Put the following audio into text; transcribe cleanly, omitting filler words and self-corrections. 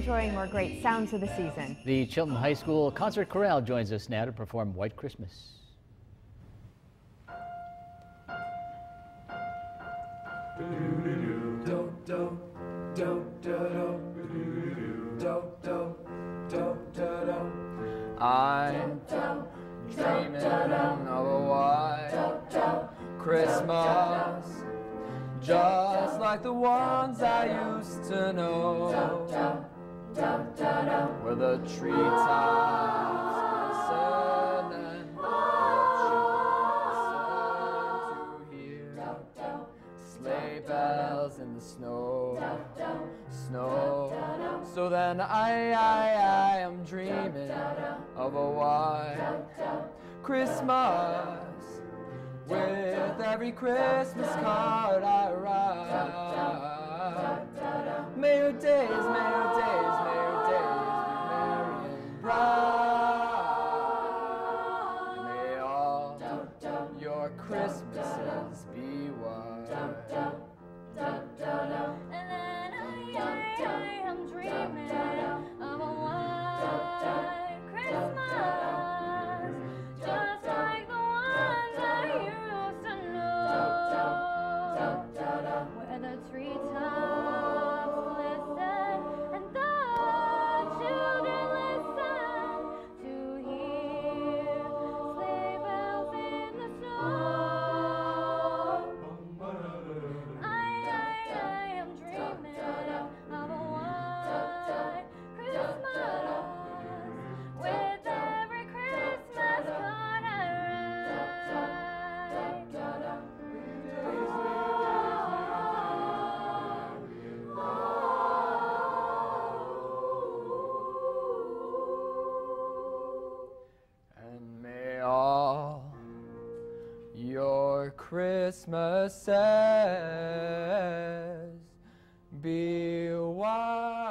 enjoying more great sounds of the season. The Chilton High School Concert Chorale joins us now to perform White Christmas. I'm dreaming of a white Christmas, just like the ones I used to know, where the treetops glisten and the children listen to hear sleigh bells in the snow. So then I am dreaming of a white Christmas, with every Christmas card I write. May your days, may your days, may your days be merry and bright. May all your Christmases be white. And then I am dreaming of a white Christmas, just like the ones I used to know, where the treetops glisten and the children listen to hear sleigh bells in the snow. I am dreaming of a white Christmas, with every Christmas card I And may all your Christmases be white.